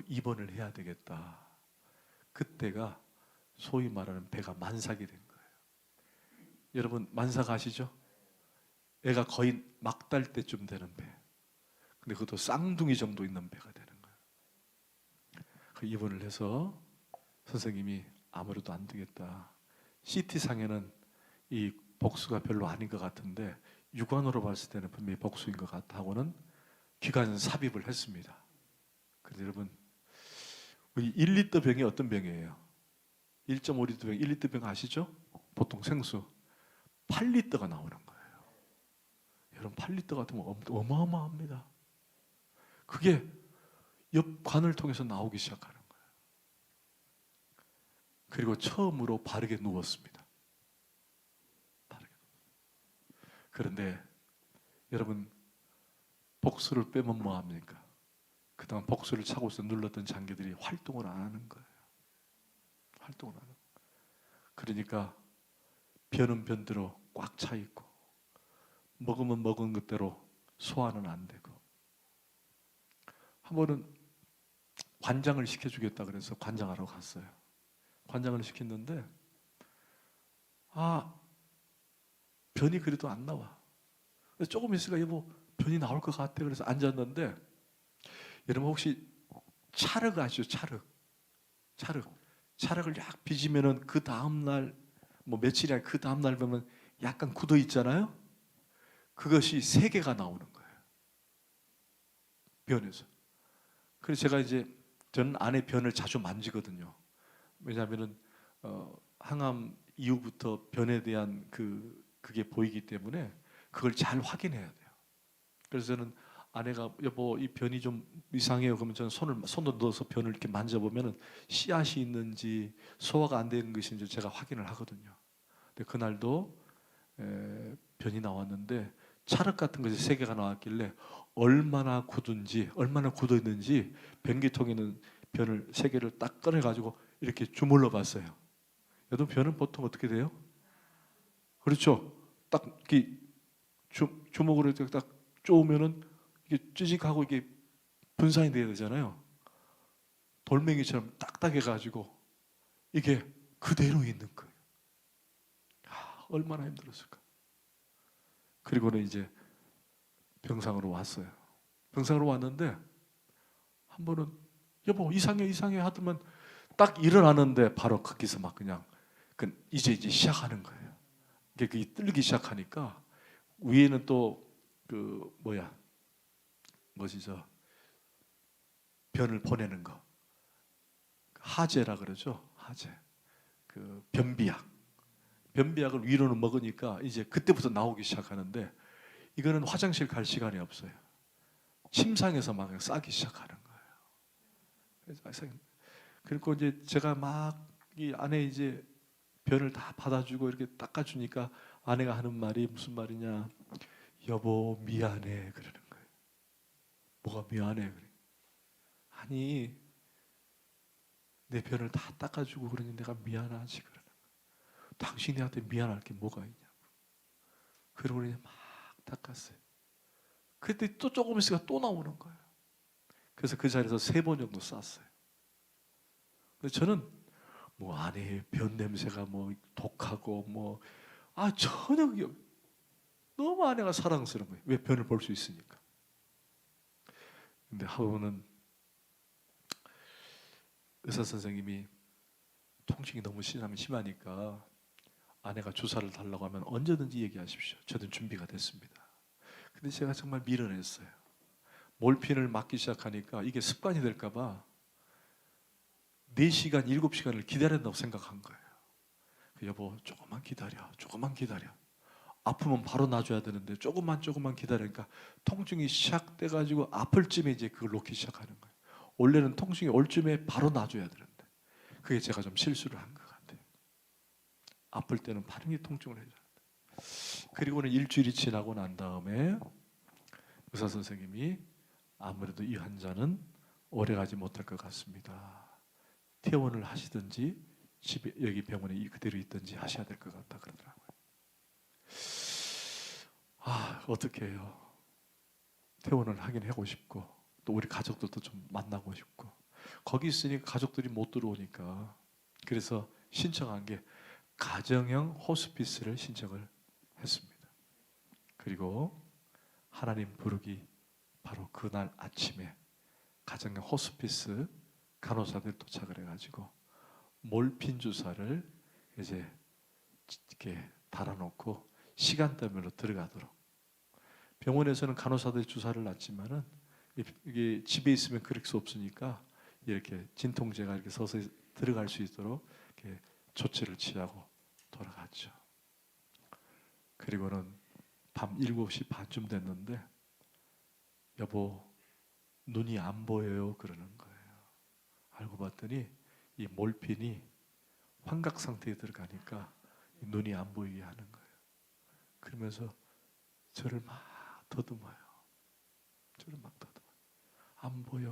입원을 해야 되겠다. 그때가 소위 말하는 배가 만삭이 된 거예요. 여러분, 만삭 아시죠? 애가 거의 막달 때쯤 되는 배. 근데 그것도 쌍둥이 정도 있는 배가 되는 거예요. 그 입원을 해서 선생님이 아무래도 안 되겠다. CT상에는 이 복수가 별로 아닌 것 같은데 육안으로 봤을 때는 분명히 복수인 것 같다 하고는 기관 삽입을 했습니다. 그런데 여러분, 우리 1리터 병이 어떤 병이에요? 1.5리터 병, 1리터 병 아시죠? 보통 생수 8리터가 나오는 거예요. 여러분, 8리터 같은 거 어마어마합니다. 그게 옆 관을 통해서 나오기 시작하는 거예요. 그리고 처음으로 바르게 누웠습니다. 그런데 여러분, 복수를 빼면 뭐합니까? 그동안 복수를 차고서 눌렀던 장기들이 활동을 안 하는 거예요. 활동을 안 하는 거예요. 그러니까 변은 변대로 꽉 차 있고 먹으면 먹은 것대로 소화는 안 되고, 한 번은 관장을 시켜주겠다 그래서 관장하러 갔어요. 관장을 시켰는데 변이 그래도 안 나와. 그래서 조금 있으니까 여보 변이 나올 것 같아. 그래서 앉았는데 여러분 혹시 찰흙 아시죠? 찰흙을 약 빚으면은 그 다음날 뭐 며칠이 아니라 그 다음날 보면 약간 굳어 있잖아요. 그것이 3개가 나오는 거예요. 변에서. 그래서 제가 이제 저는 아내 변을 자주 만지거든요. 왜냐하면은 항암 이후부터 변에 대한 그게 보이기 때문에 그걸 잘 확인해야 돼요. 그래서 저는 아내가 여보 이 변이 좀 이상해요. 그러면 저는 손을 넣어서 변을 이렇게 만져보면은 씨앗이 있는지 소화가 안 되는 것인지 제가 확인을 하거든요. 근데 그날도 변이 나왔는데 찰흙 같은 것이 3개가 나왔길래 얼마나 굳어 있는지 변기통에 있는 변을 3개를 딱 꺼내 가지고 이렇게 주물러 봤어요. 여러분 변은 보통 어떻게 돼요? 그렇죠. 딱 이렇게 주먹으로 딱 쪼으면은 이게 찌직하고 이게 분산이 돼야 되잖아요. 돌멩이처럼 딱딱해가지고 이게 그대로 있는 거예요. 얼마나 힘들었을까. 그리고는 이제 병상으로 왔어요. 병상으로 왔는데 한 번은 여보 이상해 하더만 딱 일어나는데 바로 거기서 막 그냥 이제 시작하는 거예요. 이게 그게 떨리기 시작하니까 위에는 또 뭐지 변을 보내는 거 하제라 그러죠. 하제 변비약을 위로는 먹으니까 이제 그때부터 나오기 시작하는데 이거는 화장실 갈 시간이 없어요. 침상에서 막 싸기 시작하는 거예요. 그리고 이제 제가 막 이 안에 이제 변을 다 받아주고 이렇게 닦아주니까 아내가 하는 말이 무슨 말이냐? 여보 미안해 그러는 거예요. 뭐가 미안해 그래? 아니 내 변을 다 닦아주고 그러니 내가 미안하지 그러는 거예요. 당신이 한테 미안할 게 뭐가 있냐고. 그러고 그냥 막 닦았어요. 그때 또 조금 있으니까 또 나오는 거예요. 그래서 그 자리에서 3번 정도 쌌어요. 근데 저는 뭐 아내의 변 냄새가 뭐 독하고 전혀 그게 너무 아내가 사랑스러운 거예요. 왜 변을 볼 수 있으니까. 근데 하루는 의사 선생님이 통증이 너무 심하니까 아내가 주사를 달라고 하면 언제든지 얘기하십시오. 저는 준비가 됐습니다. 근데 제가 정말 미련했어요. 몰핀을 맞기 시작하니까 이게 습관이 될까 봐 4시간, 7시간을 기다려야 된다고 생각한 거예요. 여보 조금만 기다려. 아프면 바로 놔줘야 되는데 조금만 기다리니까 통증이 시작돼가지고 아플 쯤에 이제 그걸 놓기 시작하는 거예요. 원래는 통증이 올 쯤에 바로 놔줘야 되는데 그게 제가 좀 실수를 한 것 같아요. 아플 때는 바로 통증을 해줘야 돼요. 그리고는 일주일이 지나고 난 다음에 의사 선생님이 아무래도 이 환자는 오래가지 못할 것 같습니다. 퇴원을 하시든지 집에 여기 병원에 그대로 있든지 하셔야 될 것 같다 그러더라고요. 어떻게 해요? 퇴원을 하긴 하고 싶고 또 우리 가족들도 좀 만나고 싶고 거기 있으니까 가족들이 못 들어오니까 그래서 신청한 게 가정형 호스피스를 신청을 했습니다. 그리고 하나님 부르기 바로 그날 아침에 가정형 호스피스 간호사들 도착을 해가지고 몰핀 주사를 이제 이렇게 달아놓고 시간대별로 들어가도록. 병원에서는 간호사들이 주사를 놨지만은 이게 집에 있으면 그럴 수 없으니까 이렇게 진통제가 이렇게 서서히 들어갈 수 있도록 이렇게 조치를 취하고 돌아갔죠. 그리고는 밤 7시 반쯤 됐는데 여보 눈이 안 보여요 그러는 거예요. 알고 봤더니 이 몰핀이 환각 상태에 들어가니까 눈이 안 보이게 하는 거예요. 그러면서 저를 막 더듬어요. 안 보여.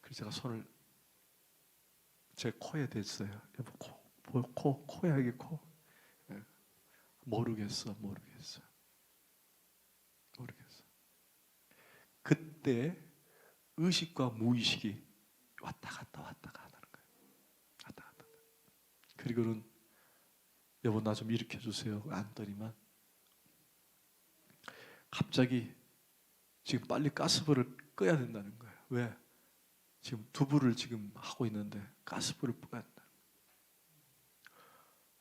그래서 제가 손을 제 코에 댔어요. 여보 코야 이게 코. 모르겠어. 그때 의식과 무의식이 왔다 갔다 하는 거예요. 왔다 갔다. 그리고는 여보 나 좀 일으켜 주세요. 안더니만 갑자기 지금 빨리 가스불을 꺼야 된다는 거예요. 왜? 지금 두부를 지금 하고 있는데 가스불을 꺼야 된다.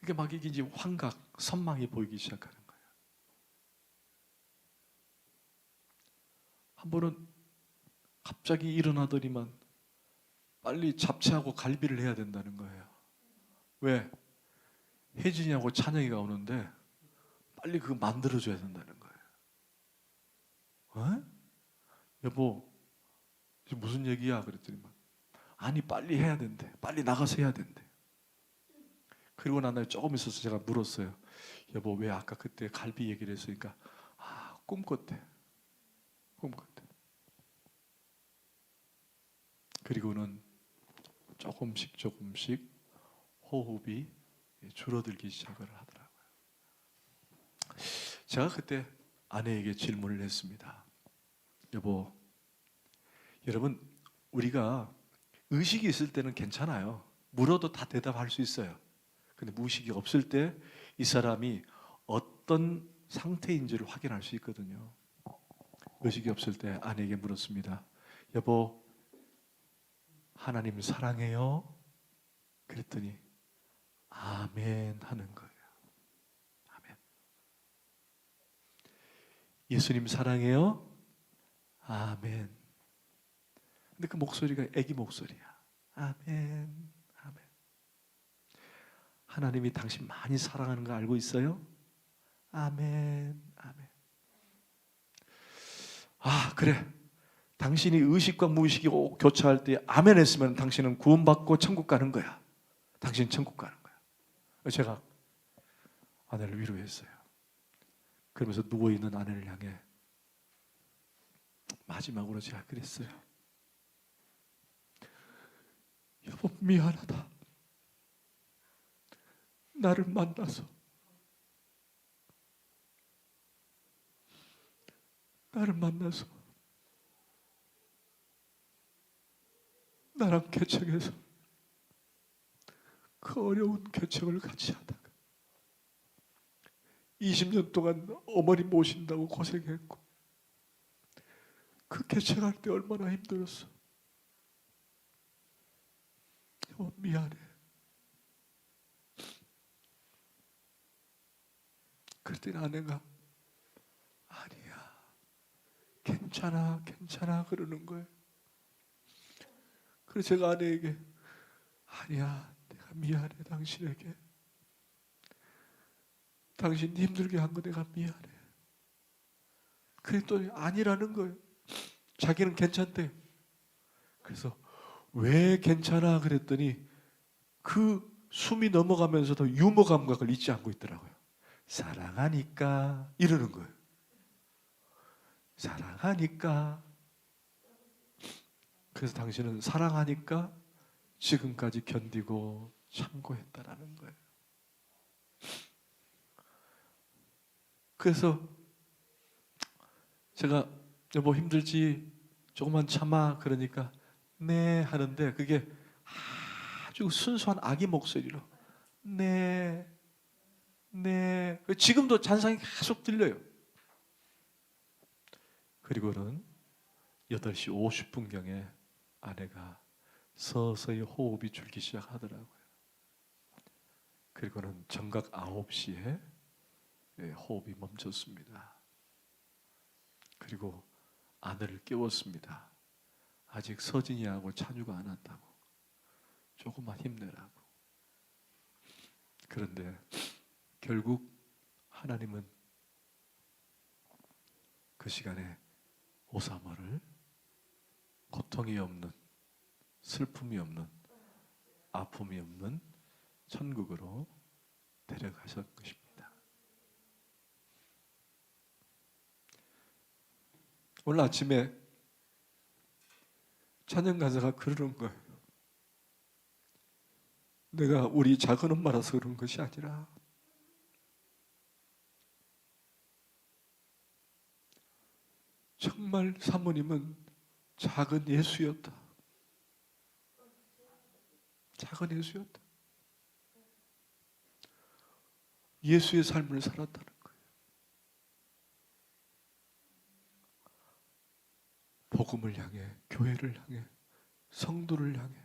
이게 막 이게 이제 환각, 선망이 보이기 시작하는 거예요. 한 번은 갑자기 일어나더니만 빨리 잡채하고 갈비를 해야 된다는 거예요. 왜? 혜진이하고 찬영이가 오는데 빨리 그거 만들어줘야 된다는 거예요. 어? 여보, 이게 무슨 얘기야? 그랬더니 아니 빨리 해야 된대. 빨리 나가서 해야 된대. 그리고 난 다음에 조금 있어서 제가 물었어요. 여보, 왜 아까 그때 갈비 얘기를 했으니까 꿈꿨대. 꿈꿨대. 그리고는 조금씩 호흡이 줄어들기 시작을 하더라고요. 제가 그때 아내에게 질문을 했습니다. 여보, 여러분, 우리가 의식이 있을 때는 괜찮아요. 물어도 다 대답할 수 있어요. 근데 무의식이 없을 때 이 사람이 어떤 상태인지를 확인할 수 있거든요. 의식이 없을 때 아내에게 물었습니다. 여보, 하나님 사랑해요? 그랬더니 아멘 하는 거예요. 아멘. 예수님 사랑해요? 아멘. 근데 그 목소리가 애기 목소리야. 아멘, 아멘. 하나님이 당신 많이 사랑하는 거 알고 있어요? 아멘, 아멘. 그래. 당신이 의식과 무의식이 교차할 때 아멘 했으면 당신은 구원받고 천국 가는 거야. 당신 천국 가는 거야. 제가 아내를 위로했어요. 그러면서 누워있는 아내를 향해 마지막으로 제가 그랬어요. 여보, 미안하다. 나를 만나서 나랑 개척해서 그 어려운 개척을 같이 하다가 20년 동안 어머니 모신다고 고생했고 그 개척할 때 얼마나 힘들었어. 미안해. 그랬더니 아내가 아니야, 괜찮아 그러는 거예요. 그래서 제가 아내에게 아니야, 내가 미안해 당신에게. 당신 힘들게 한 거 내가 미안해. 그랬더니 아니라는 거예요. 자기는 괜찮대요. 그래서 왜 괜찮아 그랬더니 그 숨이 넘어가면서도 유머 감각을 잊지 않고 있더라고요. 사랑하니까 이러는 거예요. 사랑하니까. 그래서 당신은 사랑하니까 지금까지 견디고 참고 했다라는 거예요. 그래서 제가 여보 힘들지? 조금만 참아. 그러니까 네 하는데 그게 아주 순수한 아기 목소리로 네. 지금도 잔상이 계속 들려요. 그리고는 8시 50분경에 아내가 서서히 호흡이 줄기 시작하더라고요. 그리고는 정각 9시에 호흡이 멈췄습니다. 그리고 아내를 깨웠습니다. 아직 서진이하고 찬유가 안 왔다고. 조금만 힘내라고. 그런데 결국 하나님은 그 시간에 오사마를 고통이 없는, 슬픔이 없는, 아픔이 없는 천국으로 데려가실 것입니다. 오늘 아침에 찬양 가사가 그러는 거예요. 내가 우리 작은 엄마라서 그런 것이 아니라 정말 사모님은 작은 예수였다. 작은 예수였다. 예수의 삶을 살았다는 거예요. 복음을 향해, 교회를 향해, 성도를 향해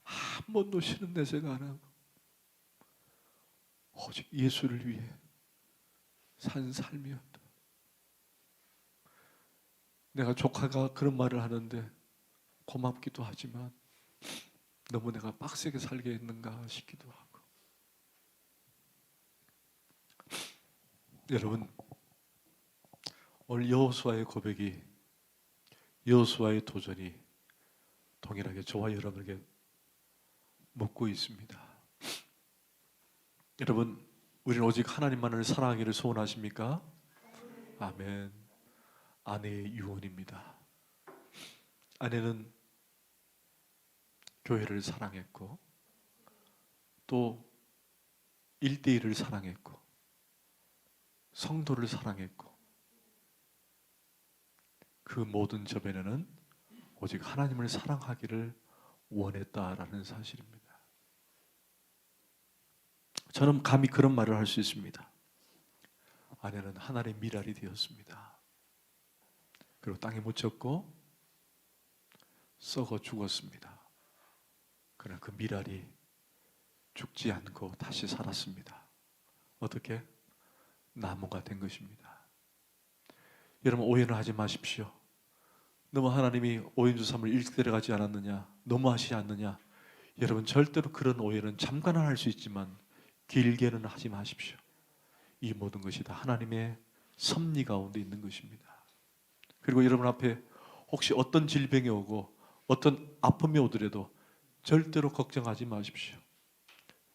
한 번도 쉬는 내색 안 하고 오직 예수를 위해 산 삶이었다. 내가 조카가 그런 말을 하는데 고맙기도 하지만 너무 내가 빡세게 살게 했는가 싶기도 하고. 여러분, 오늘 여호수아의 고백이, 여호수아의 도전이 동일하게 저와 여러분에게 묻고 있습니다. 여러분, 우리는 오직 하나님만을 사랑하기를 소원하십니까? 아멘. 아내의 유언입니다. 아내는 교회를 사랑했고 또 1대1을 사랑했고 성도를 사랑했고 그 모든 저변에는 오직 하나님을 사랑하기를 원했다라는 사실입니다. 저는 감히 그런 말을 할 수 있습니다. 아내는 하나님의 미랄이 되었습니다. 그리고 땅에 묻혔고 썩어 죽었습니다. 그러나 그 미랄이 죽지 않고 다시 살았습니다. 어떻게? 나무가 된 것입니다. 여러분, 오해는 하지 마십시오. 너무 하나님이 오인주삼을 일찍 데려가지 않았느냐, 너무하시지 않느냐. 여러분, 절대로 그런 오해는 잠깐은 할 수 있지만 길게는 하지 마십시오. 이 모든 것이 다 하나님의 섭리 가운데 있는 것입니다. 그리고 여러분 앞에 혹시 어떤 질병이 오고 어떤 아픔이 오더라도 절대로 걱정하지 마십시오.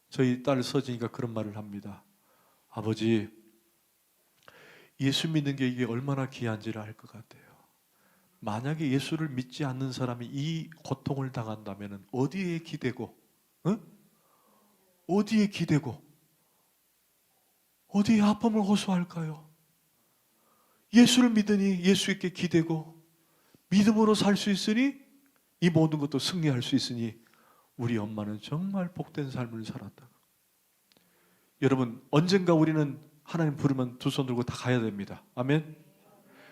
저희 딸 서진이가 그런 말을 합니다. 아버지, 예수 믿는 게 이게 얼마나 귀한지를 알 것 같아요. 만약에 예수를 믿지 않는 사람이 이 고통을 당한다면 어디에 기대고, 어디에 기대고, 어디에 아픔을 호소할까요? 예수를 믿으니 예수께 기대고 믿음으로 살 수 있으니 이 모든 것도 승리할 수 있으니 우리 엄마는 정말 복된 삶을 살았다. 여러분, 언젠가 우리는 하나님 부르면 두 손 들고 다 가야 됩니다. 아멘.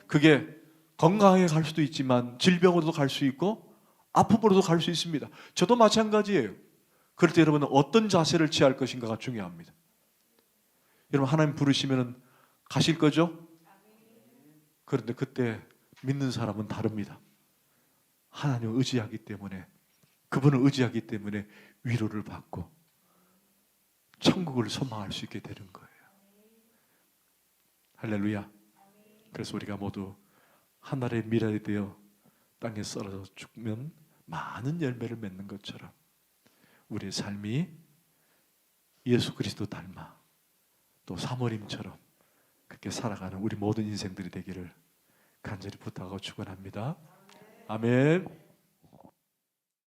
그게 건강하게 갈 수도 있지만 질병으로도 갈 수 있고 아픔으로도 갈 수 있습니다. 저도 마찬가지예요. 그럴 때 여러분은 어떤 자세를 취할 것인가가 중요합니다. 여러분, 하나님 부르시면 가실 거죠? 그런데 그때 믿는 사람은 다릅니다. 하나님을 의지하기 때문에, 그분을 의지하기 때문에 위로를 받고 천국을 소망할 수 있게 되는 거예요. 할렐루야. 그래서 우리가 모두 하늘의 미랄이 되어 땅에 썰어져 죽으면 많은 열매를 맺는 것처럼 우리의 삶이 예수 그리스도 닮아 또 사모님처럼 그렇게 살아가는 우리 모든 인생들이 되기를 간절히 부탁하고 축원합니다. 아멘.